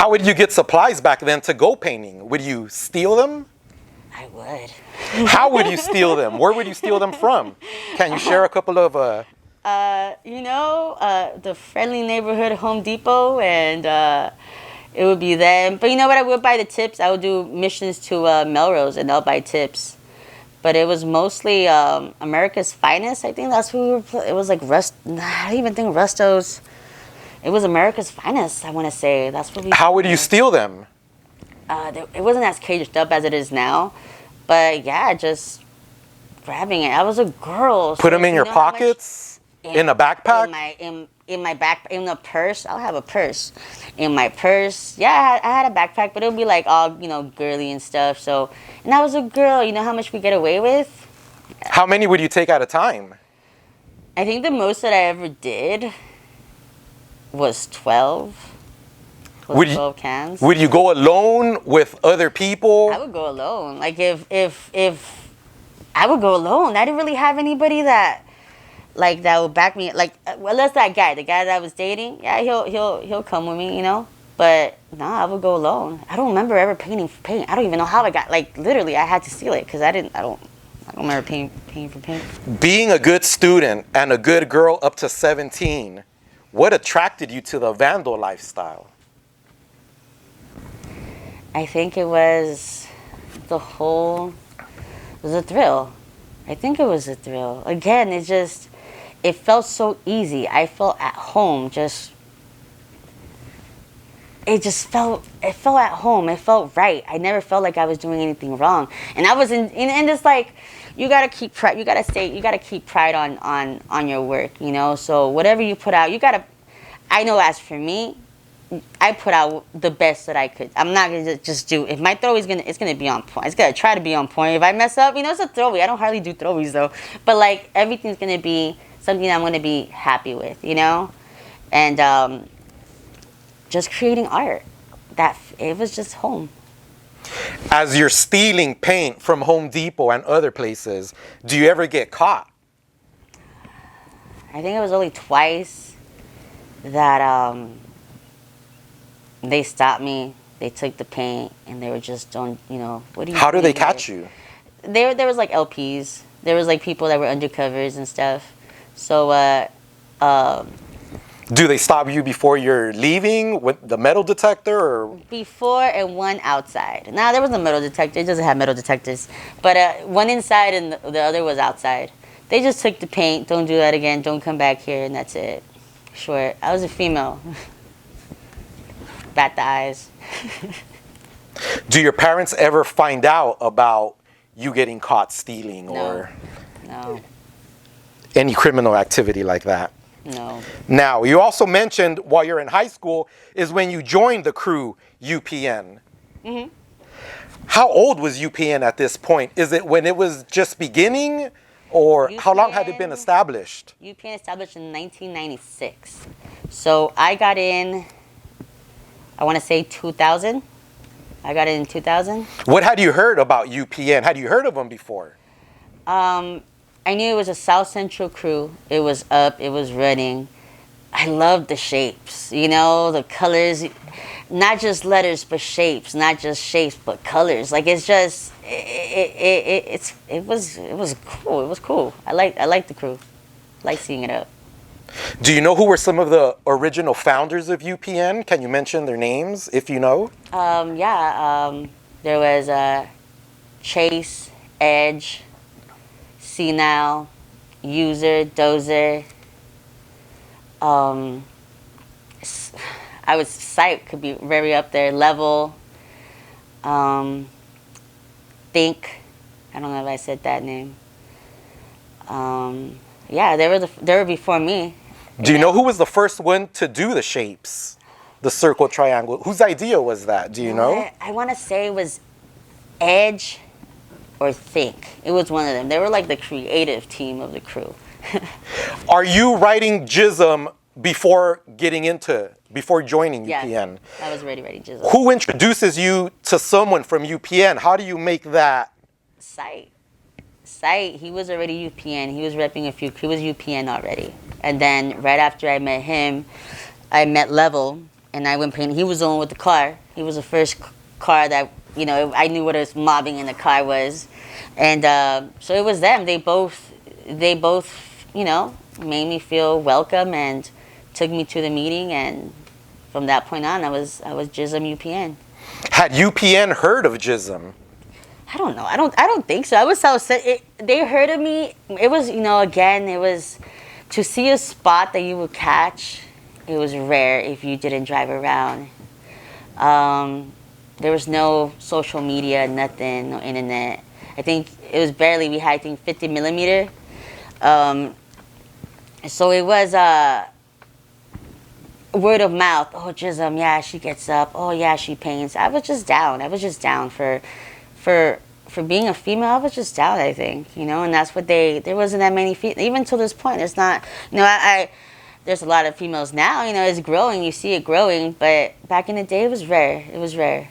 How would you get supplies back then to go painting? Would you steal them? I would. How would you steal them? Where would you steal them from? Can you share a couple of... The friendly neighborhood Home Depot, and it would be them. But you know what? I would buy the tips. I would do missions to Melrose, and they'll buy tips. But it was mostly America's Finest. I think that's who we were. It was like Rust. I don't even think Rusto's. It was America's Finest. I want to say that's what we. How would you steal them? It wasn't as caged up as it is now, but yeah, just grabbing it. I was a girl. Put them in your pockets, in a backpack. In my back, in a purse. I'll have a purse. In my purse, yeah, I had a backpack, but it would be like all girly and stuff. So, and I was a girl. You know how much we get away with. How many would you take at a time? I think the most that I ever did was 12. 12 cans. Would you go alone with other people? I would go alone. Like if I would go alone. I didn't really have anybody that would back me. Like unless the guy that I was dating, yeah, he'll come with me, But no, I would go alone. I don't remember ever painting for paint. I don't even know how I got. Like literally, I had to steal it because I don't remember paying for paint. Being a good student and a good girl up to 17, what attracted you to the Vandal lifestyle? I think it was a thrill. I think it was a thrill. Again, it felt so easy. I felt at home. It felt at home. It felt right. I never felt like I was doing anything wrong. And I was in this like, you gotta keep pride. You gotta keep pride on your work. So whatever you put out, I know as for me, I put out the best that I could. I'm not gonna just do. If my throw it's gonna be on point. It's gonna try to be on point. If I mess up, it's a throwaway. I don't hardly do throwaways though. But like everything's gonna be something I'm gonna be happy with, and just creating art. It was just home. As you're stealing paint from Home Depot and other places, do you ever get caught? I think it was only twice that they stopped me. They took the paint and they were just what do you? How do they catch you? There was like LPs. There was like people that were undercovers and stuff. So do they stop you before you're leaving with the metal detector or? Before and one outside. Now there was a metal detector. It doesn't have metal detectors, but one inside and the other was outside. They just took the paint. Don't do that again. Don't come back here, and that's it. Short. I was a female. Bat the eyes. Do your parents ever find out about you getting caught stealing or any criminal activity like that? No. Now, you also mentioned while you're in high school is when you joined the crew UPN. Mm-hmm. How old was UPN at this point? Is it when it was just beginning, or how long had it been established? UPN established in 1996. So I got in, I want to say 2000. I got in 2000. What had you heard about UPN? Had you heard of them before? I knew it was a South Central crew. It was up. It was running. I loved the shapes. The colors. Not just letters, but shapes. Not just shapes, but colors. Like it's just. It was cool. It was cool. I liked the crew. I like seeing it up. Do you know who were some of the original founders of UPN? Can you mention their names if you know? There was Chase, Edge, Senile, User, Dozer. I would Sight could be very up there. Level. Think. I don't know if I said that name. Yeah, they were before me. Do you know who was the first one to do the shapes? The circle, triangle. Whose idea was that? Do you know? I want to say it was Edge or Think. It was one of them. They were like the creative team of the crew. Are you writing GIZM before joining UPN? Yeah, I was already writing GIZM. Who introduces you to someone from UPN? How do you make that? Sight, he was already UPN. He was repping he was UPN already. And then right after I met him, I met Level, and I went painting. He was the one with the car. He was the first car that, you know, I knew what his mobbing in the car was. And so it was them. They both, you know, made me feel welcome and took me to the meeting. And from that point on, I was GIZM UPN. Had UPN heard of GIZM? I don't know. I don't think so. I was so they heard of me. It was, you know, again, it was to see a spot that you would catch. It was rare if you didn't drive around. There was no social media, nothing, no internet. I think it was barely, we had, I think, 50 millimeter. So it was word of mouth. Oh, GIZM, yeah, she gets up. Oh, yeah, she paints. I was just down. I was just down for being a female. I was just down, I think, you know, and that's what there wasn't that many females, even to this point. It's not, you know, there's a lot of females now, you know, it's growing, you see it growing, but back in the day, it was rare. It was rare.